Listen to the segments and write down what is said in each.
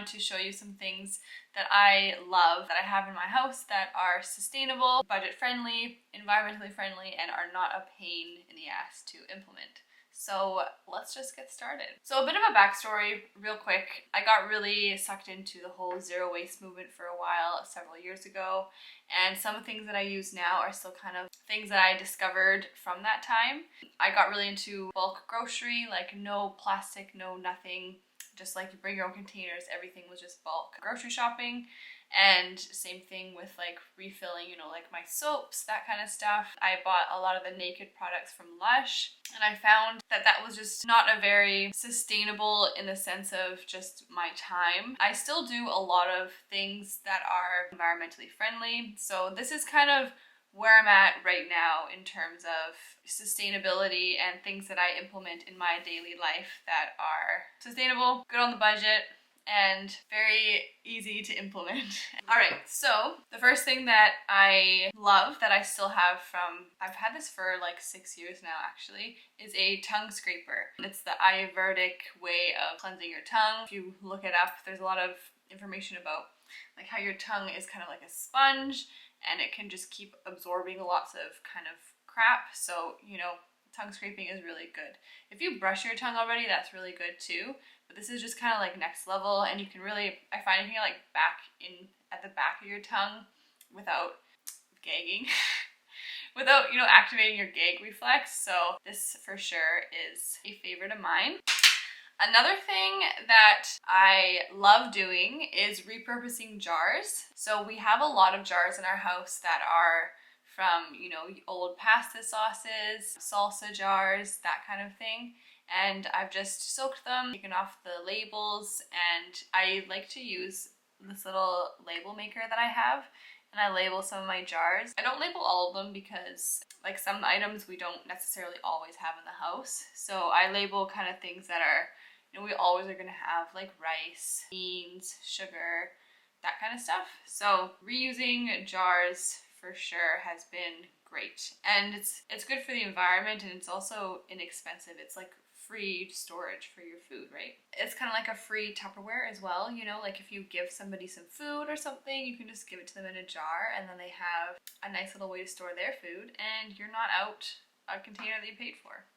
wanted to show you some things that I love that I have in my house that are sustainable, budget friendly, environmentally friendly, and are not a pain in the ass to implement. So let's just get started. So a bit of a backstory real quick. I got really sucked into the whole zero waste movement for a while several years ago, and some of the things that I use now are still kind of things that I discovered from that time. I got really into bulk grocery, like no plastic, no nothing, just like you bring your own containers, everything was just bulk grocery shopping. And same thing with like refilling, you know, like my soaps, that kind of stuff. I bought a lot of the naked products from Lush, and I found that that was just not a very sustainable in the sense of just my time. I still do a lot of things that are environmentally friendly. So this is kind of where I'm at right now in terms of sustainability and things that I implement in my daily life that are sustainable, good on the budget, and very easy to implement. Alright, so the first thing that I love that I still have from, I've had this for like 6 years now actually, is a tongue scraper. It's the Ayurvedic way of cleansing your tongue. If you look it up, there's a lot of information about like how your tongue is kind of like a sponge, and it can just keep absorbing lots of kind of crap. So, you know, tongue scraping is really good. If you brush your tongue already, that's really good too. But this is just kind of like next level, and you can really, I find you can like back in at the back of your tongue without gagging, without, you know, activating your gag reflex. So this for sure is a favorite of mine. Another thing that I love doing is repurposing jars. So we have a lot of jars in our house that are from, you know, old pasta sauces, salsa jars, that kind of thing. And I've just soaked them, taken off the labels, and I like to use this little label maker that I have, and I label some of my jars. I don't label all of them because like some items we don't necessarily always have in the house. So I label kind of things that are, you know, we always are gonna have, like rice, beans, sugar, that kind of stuff. So reusing jars for sure has been great, and it's good for the environment, and it's also inexpensive. It's like free storage for your food, right? It's kind of like a free Tupperware as well, you know, like if you give somebody some food or something, you can just give it to them in a jar, and then they have a nice little way to store their food, and you're not out a container that you paid for.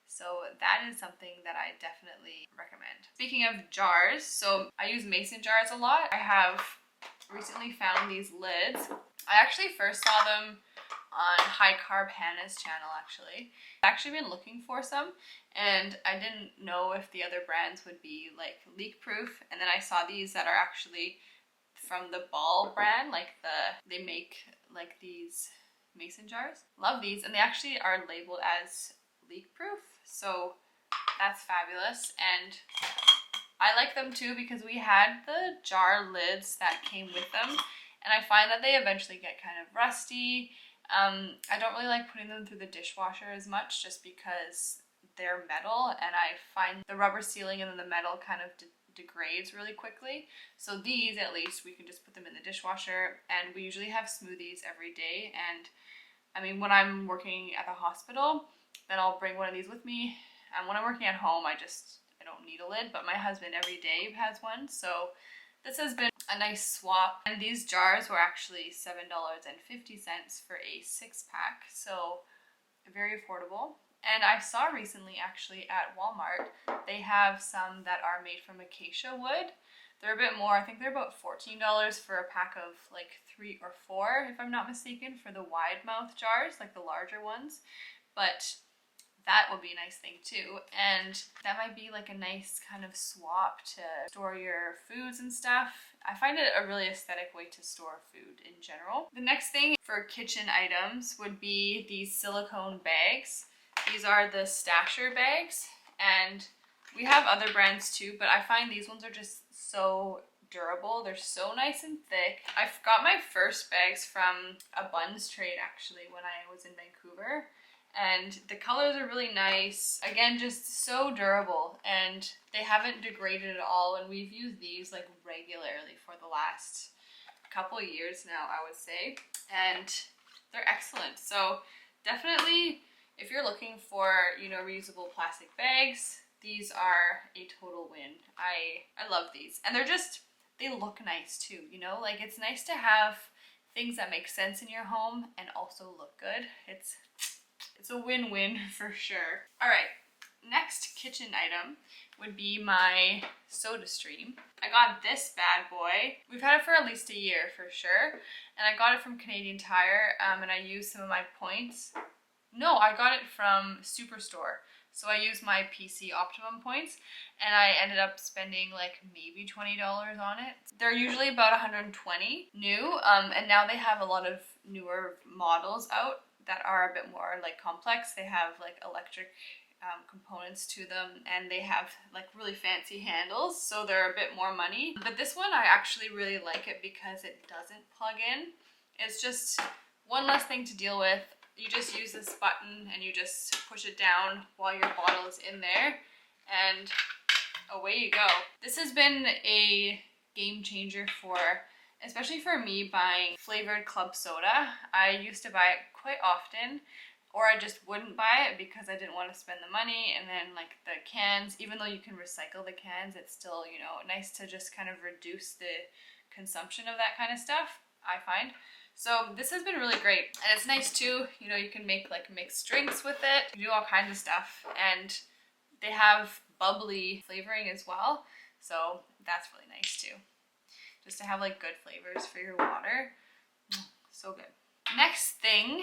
So that is something that I definitely recommend. Speaking of jars, so I use mason jars a lot. I have recently found these lids. I actually first saw them on High Carb Hannah's channel actually. I've actually been looking for some, and I didn't know if the other brands would be like leak proof, and then I saw these that are actually from the Ball brand, like they make like these mason jars. Love these, and they actually are labeled as leak proof, so that's fabulous. And I like them too because we had the jar lids that came with them, and I find that they eventually get kind of rusty. I don't really like putting them through the dishwasher as much just because they're metal, and I find the rubber sealing and then the metal kind of degrades really quickly. So these, at least, we can just put them in the dishwasher, and we usually have smoothies every day. And I mean, when I'm working at the hospital, then I'll bring one of these with me. And when I'm working at home, I don't need a lid, but my husband every day has one. So this has been a nice swap. And these jars were actually $7.50 for a 6-pack, so very affordable. And I saw recently actually at Walmart, they have some that are made from acacia wood. They're a bit more, I think they're about $14 for a pack of like 3 or 4, if I'm not mistaken, for the wide mouth jars, like the larger ones. But that would be a nice thing too, and that might be like a nice kind of swap to store your foods and stuff. I find it a really aesthetic way to store food in general. The next thing for kitchen items would be these silicone bags. These are the stasher bags, and we have other brands too, but I find these ones are just so durable. They're so nice and thick. I got my first bags from a buns trade actually when I was in Vancouver, and the colors are really nice. Again, just so durable, and they haven't degraded at all, and we've used these like regularly for the last couple years now, I would say, and they're excellent. So definitely, if you're looking for, you know, reusable plastic bags, These are a total win. I love these. And they look nice too, you know? Like, it's nice to have things that make sense in your home and also look good. It's a win-win for sure. All right, next kitchen item would be my soda stream. I got this bad boy. We've had it for at least a year for sure. And I got it from Canadian Tire, and I used some of my points. No, I got it from Superstore. So I used my PC Optimum points, and I ended up spending like maybe $20 on it. They're usually about 120 new, and now they have a lot of newer models out that are a bit more like complex. They have like electric components to them, and they have like really fancy handles, so they're a bit more money. But this one, I actually really like it because it doesn't plug in. It's just one less thing to deal with. You just use this button and you just push it down while your bottle is in there, and away you go. This has been a game changer especially for me buying flavored club soda. I used to buy it quite often, or I just wouldn't buy it because I didn't want to spend the money. And then like the cans, even though you can recycle the cans, it's still, you know, nice to just kind of reduce the consumption of that kind of stuff, I find. So this has been really great, and it's nice too, you know, you can make like mixed drinks with it, you do all kinds of stuff, and they have bubbly flavoring as well, so that's really nice too. Just to have like good flavors for your water. So good. Next thing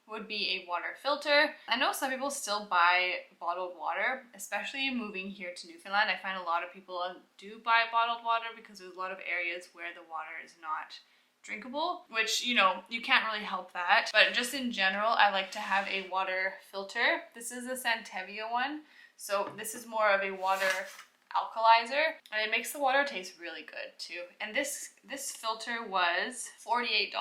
would be a water filter. I know some people still buy bottled water, especially moving here to Newfoundland. I find a lot of people do buy bottled water because there's a lot of areas where the water is not drinkable, which, you know, you can't really help that. But just in general, I like to have a water filter. This is a Santevia one. So this is more of a water alkalizer, and it makes the water taste really good too. And this filter was $48,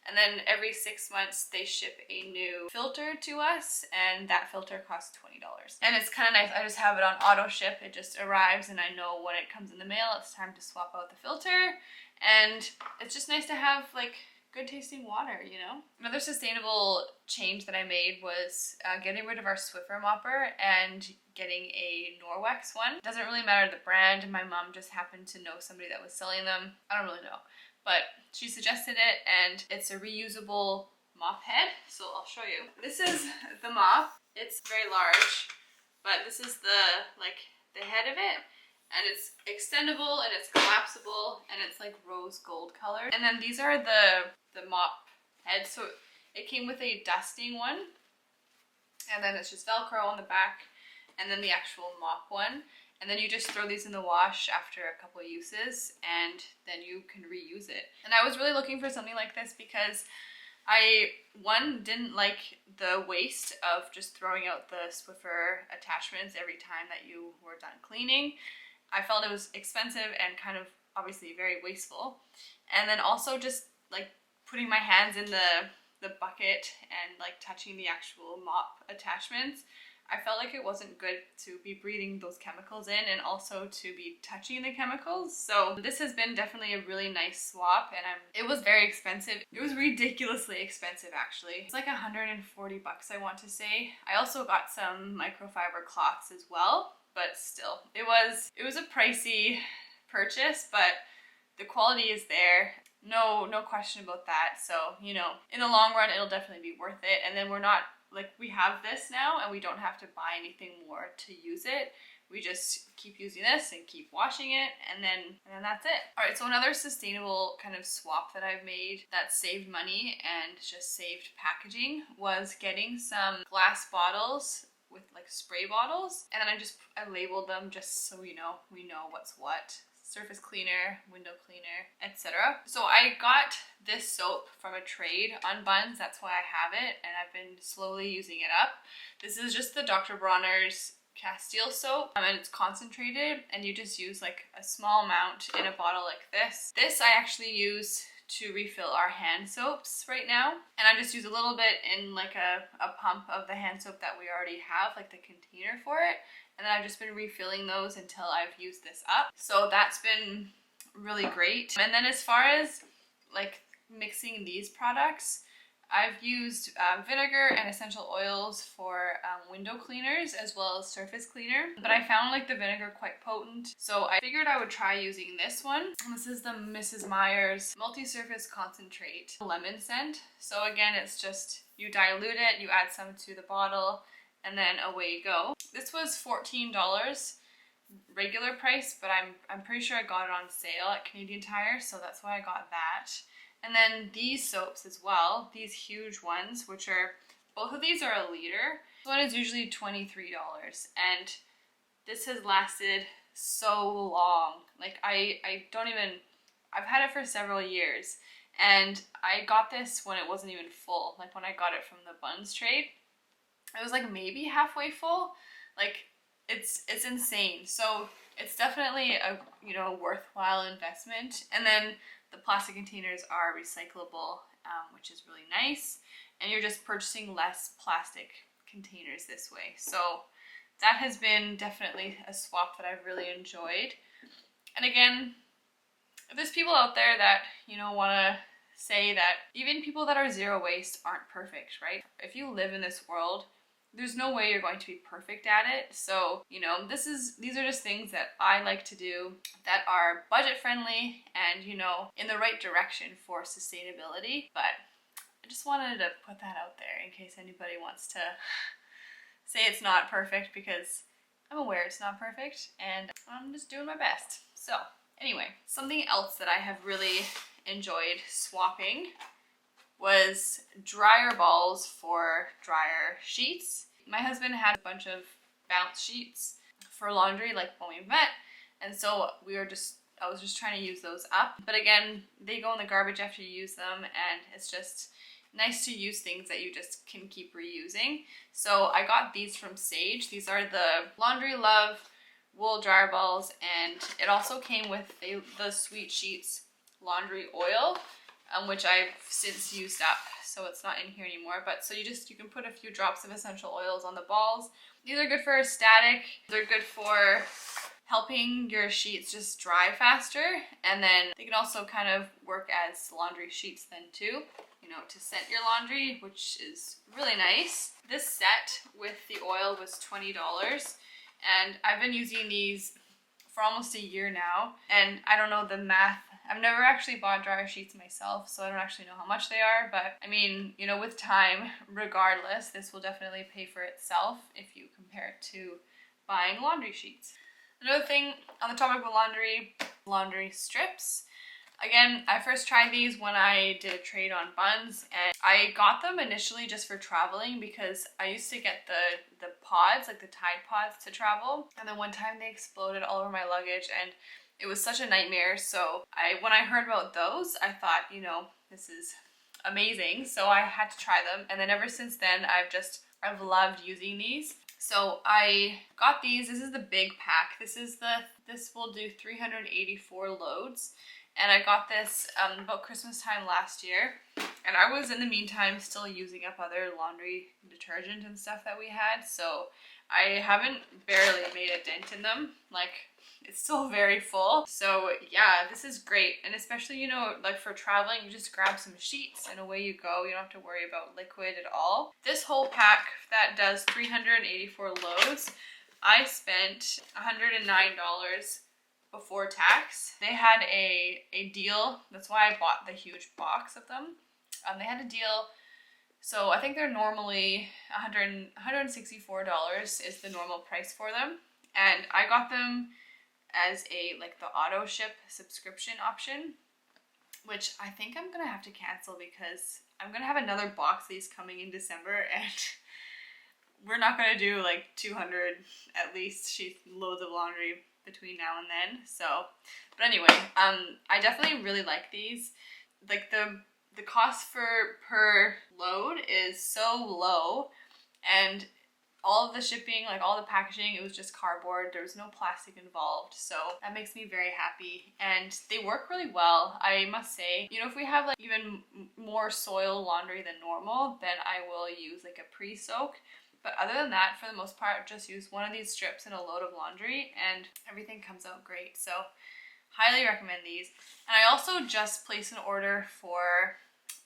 and then every 6 months they ship a new filter to us, and that filter costs $20. And it's kind of nice. I just have it on auto ship. It just arrives and I know when it comes in the mail it's time to swap out the filter. And it's just nice to have like good tasting water, you know? Another sustainable change that I made was getting rid of our Swiffer mopper and getting a Norwex one. It doesn't really matter the brand. My mom just happened to know somebody that was selling them. I don't really know, but she suggested it, and it's a reusable mop head. So I'll show you. This is the mop. It's very large, but this is the head of it. And it's extendable and it's collapsible and it's like rose gold colored. And then these are the mop heads. So it came with a dusting one, and then it's just Velcro on the back, and then the actual mop one. And then you just throw these in the wash after a couple of uses, and then you can reuse it. And I was really looking for something like this because I, one, didn't like the waste of just throwing out the Swiffer attachments every time that you were done cleaning. I felt it was expensive and kind of obviously very wasteful. And then also just like putting my hands in the bucket and like touching the actual mop attachments, I felt like it wasn't good to be breathing those chemicals in and also to be touching the chemicals. So this has been definitely a really nice swap, and it was very expensive. It was ridiculously expensive actually. It's like $140 I want to say. I also got some microfiber cloths as well, but still, it was a pricey purchase, but the quality is there. No question about that. So, you know, in the long run, it'll definitely be worth it. And then we're not, like, we have this now and we don't have to buy anything more to use it. We just keep using this and keep washing it, and then that's it. All right, so another sustainable kind of swap that I've made that saved money and just saved packaging was getting some glass bottles with like spray bottles, and then I labeled them just so, you know, we know what's what. Surface cleaner, window cleaner, etc. So I got this soap from a trade on Buns, that's why I have it, and I've been slowly using it up. This is just the Dr. Bronner's Castile soap, and it's concentrated, and you just use like a small amount in a bottle like this. This I actually use to refill our hand soaps right now, and I just use a little bit in like a pump of the hand soap that we already have, like the container for it, and then I've just been refilling those until I've used this up. So that's been really great. And then as far as like mixing these products, I've used vinegar and essential oils for window cleaners as well as surface cleaner, but I found like the vinegar quite potent, so I figured I would try using this one. This is the Mrs. Meyer's Multi-Surface Concentrate Lemon Scent. So again, it's just you dilute it, you add some to the bottle, and then away you go. This was $14 regular price, but I'm pretty sure I got it on sale at Canadian Tire, so that's why I got that. And then these soaps as well, these huge ones, which are, both of these are a liter. This one is usually $23, and this has lasted so long. Like I don't even, I've had it for several years, and I got this when it wasn't even full. Like when I got it from the buns trade, it was like maybe halfway full. Like it's insane. So it's definitely a, you know, worthwhile investment. And then the plastic containers are recyclable, which is really nice. And you're just purchasing less plastic containers this way. So that has been definitely a swap that I've really enjoyed. And again, if there's people out there that, you know, want to say that even people that are zero waste aren't perfect, right? If you live in this world, there's no way you're going to be perfect at it. So, you know, these are just things that I like to do that are budget friendly and, you know, in the right direction for sustainability. But I just wanted to put that out there in case anybody wants to say it's not perfect, because I'm aware it's not perfect and I'm just doing my best. So anyway, something else that I have really enjoyed swapping was dryer balls for dryer sheets. My husband had a bunch of bounce sheets for laundry like when we met, and so I was just trying to use those up. But again, they go in the garbage after you use them, and it's just nice to use things that you just can keep reusing. So I got these from Sage. These are the Laundry Love wool dryer balls, and it also came with the Sweet Sheets laundry oil, which I've since used up, so it's not in here anymore. But so you can put a few drops of essential oils on the balls. These are good for static. They're good for helping your sheets just dry faster, and then they can also kind of work as laundry sheets then too, you know, to scent your laundry, which is really nice. This set with the oil was $20, and I've been using these for almost a year now, and I don't know the math. I've never actually bought dryer sheets myself, so I don't actually know how much they are, but I mean, you know, with time, regardless, this will definitely pay for itself if you compare it to buying laundry sheets. Another thing on the topic of laundry strips. Again, I first tried these when I did a trade on buns, and I got them initially just for traveling because I used to get the pods, like the Tide Pods, to travel, and then one time they exploded all over my luggage, and it was such a nightmare. So when I heard about those, I thought, you know, this is amazing. So I had to try them, and then ever since then, I've loved using these. So I got these. This is the big pack. This will do 384 loads. And I got this about Christmas time last year. And I was, in the meantime, still using up other laundry detergent and stuff that we had. So I haven't barely made a dent in them. Like, it's still very full. So yeah, this is great. And especially, you know, like for traveling, you just grab some sheets and away you go. You don't have to worry about liquid at all. This whole pack that does 384 loads, I spent $109 before tax. They had a deal. That's why I bought the huge box of them. They had a deal. So I think they're normally $164 is the normal price for them. And I got them as like the auto ship subscription option, which I think I'm gonna have to cancel because I'm gonna have another box of these coming in December, and we're not gonna do like 200 at least sheet loads of laundry between now and then. So, but anyway, I definitely really like these. Like the cost per load is so low, and all of the shipping, like all the packaging, it was just cardboard. There was no plastic involved, so that makes me very happy. And they work really well, I must say. You know, if we have like even more soil laundry than normal, then I will use like a pre-soak. But other than that, for the most part, just use one of these strips in a load of laundry and everything comes out great. So highly recommend these. And I also just placed an order for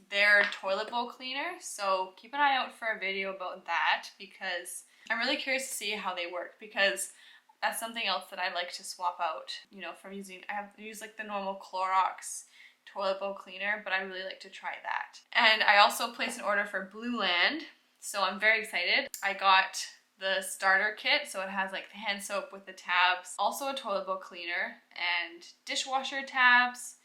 their toilet bowl cleaner. So keep an eye out for a video about that, because I'm really curious to see how they work, because that's something else that I like to swap out, you know, from using, I have used like the normal Clorox toilet bowl cleaner, but I really like to try that. And I also placed an order for Blue Land, so I'm very excited. I got the starter kit, so it has like the hand soap with the tabs, also a toilet bowl cleaner and dishwasher tabs,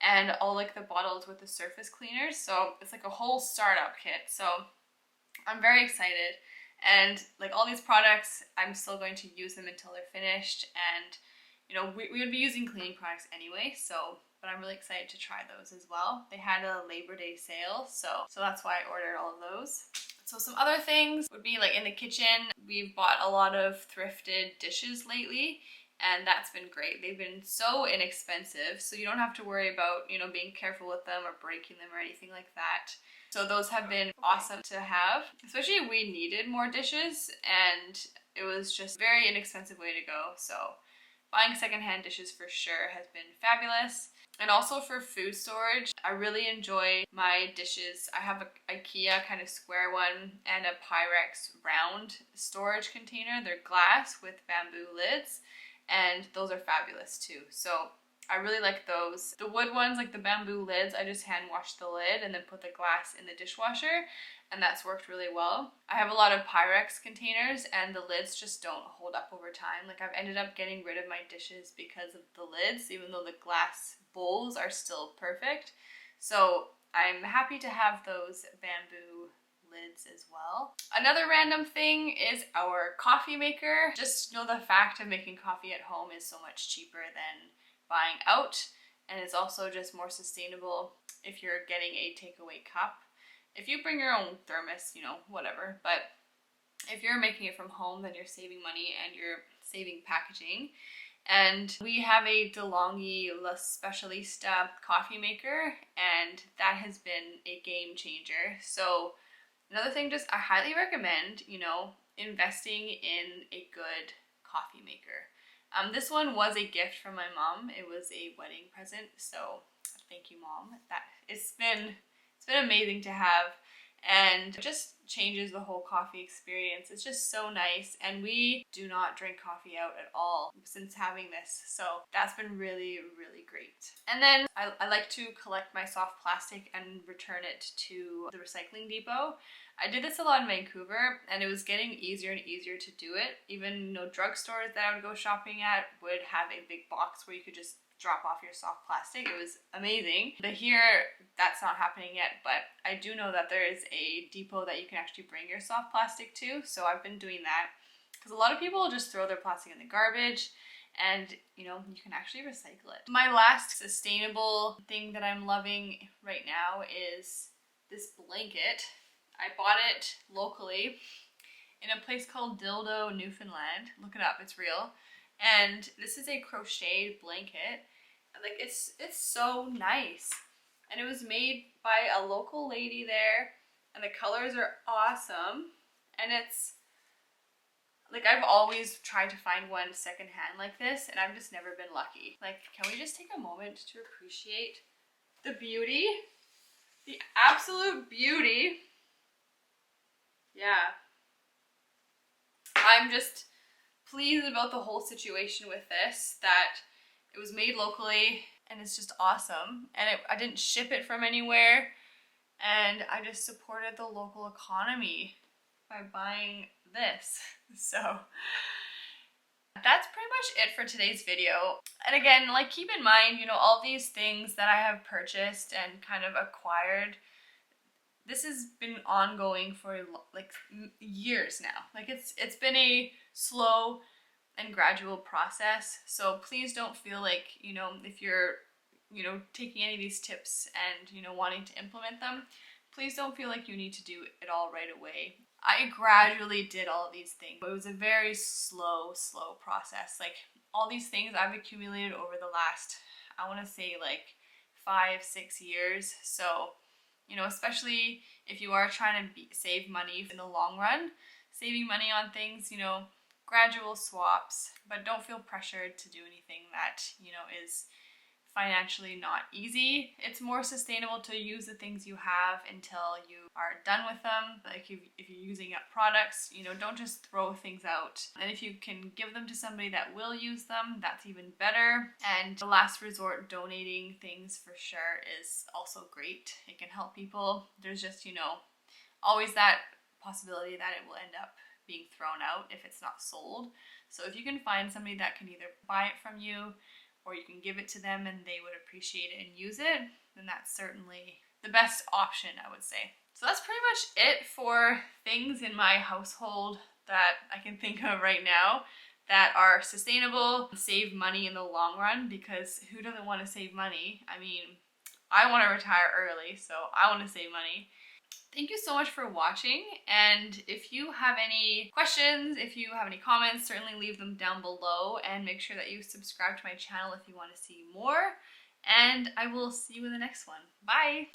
and all like the bottles with the surface cleaners. So it's like a whole startup kit. So I'm very excited. And like all these products, I'm still going to use them until they're finished. And you know, we would be using cleaning products anyway, so, but I'm really excited to try those as well. They had a Labor Day sale, so that's why I ordered all of those. So some other things would be like in the kitchen, we've bought a lot of thrifted dishes lately, and that's been great. They've been so inexpensive, so you don't have to worry about, you know, being careful with them or breaking them or anything like that. So those have been awesome to have, especially we needed more dishes, and it was just a very inexpensive way to go. So buying secondhand dishes for sure has been fabulous. And also for food storage, I really enjoy my dishes. I have an IKEA kind of square one and a Pyrex round storage container. They're glass with bamboo lids, and those are fabulous too. So I really like those. The wood ones, like the bamboo lids, I just hand wash the lid and then put the glass in the dishwasher, and that's worked really well. I have a lot of Pyrex containers, and the lids just don't hold up over time. Like I've ended up getting rid of my dishes because of the lids, even though the glass bowls are still perfect. So I'm happy to have those bamboo lids as well. Another random thing is our coffee maker. Just know the fact of making coffee at home is so much cheaper than buying out, and it's also just more sustainable if you're getting a takeaway cup. If you bring your own thermos, you know, whatever, but if you're making it from home, then you're saving money and you're saving packaging. And we have a DeLonghi La Specialista coffee maker, and that has been a game changer. So another thing, just I highly recommend, you know, investing in a good coffee maker. This one was a gift from my mom. It was a wedding present, so thank you, Mom. It's been amazing to have, and it just changes the whole coffee experience. It's just so nice, and we do not drink coffee out at all since having this, so that's been really, really great. And then I like to collect my soft plastic and return it to the recycling depot. I did this a lot in Vancouver, and it was getting easier and easier to do it. Even, you know, drugstores that I would go shopping at would have a big box where you could just drop off your soft plastic. It was amazing. But here, that's not happening yet, but I do know that there is a depot that you can actually bring your soft plastic to, so I've been doing that. Because a lot of people just throw their plastic in the garbage, and you know, you can actually recycle it. My last sustainable thing that I'm loving right now is this blanket. I bought it locally in a place called Dildo, Newfoundland. Look it up, it's real. And this is a crocheted blanket. Like it's so nice. And it was made by a local lady there, and the colors are awesome. And it's like, I've always tried to find one secondhand like this, and I've just never been lucky. Like, can we just take a moment to appreciate the beauty? The absolute beauty. Yeah. I'm just pleased about the whole situation with this, that it was made locally and it's just awesome. And I didn't ship it from anywhere, and I just supported the local economy by buying this. So that's pretty much it for today's video. And again, like, keep in mind, you know, all these things that I have purchased and kind of acquired, this has been ongoing for like years now. Like it's been a slow and gradual process. So please don't feel like, you know, if you're, you know, taking any of these tips and, you know, wanting to implement them, please don't feel like you need to do it all right away. I gradually did all of these things, but it was a very slow process. Like, all these things I've accumulated over the last, I want to say like 5-6 years. So, you know, especially if you are trying to save money in the long run, saving money on things, you know, gradual swaps, but don't feel pressured to do anything that, you know, is financially not easy. It's more sustainable to use the things you have until you are done with them. Like if you're using up products, you know, don't just throw things out. And if you can give them to somebody that will use them, that's even better. And the last resort, donating things for sure is also great. It can help people. There's just, you know, always that possibility that it will end up being thrown out if it's not sold. So if you can find somebody that can either buy it from you or you can give it to them and they would appreciate it and use it, then that's certainly the best option, I would say. So that's pretty much it for things in my household that I can think of right now that are sustainable, save money in the long run, because who doesn't want to save money? I mean, I want to retire early, so I want to save money. Thank you so much for watching, and if you have any questions, if you have any comments, certainly leave them down below, and make sure that you subscribe to my channel if you want to see more, and I will see you in the next one. Bye!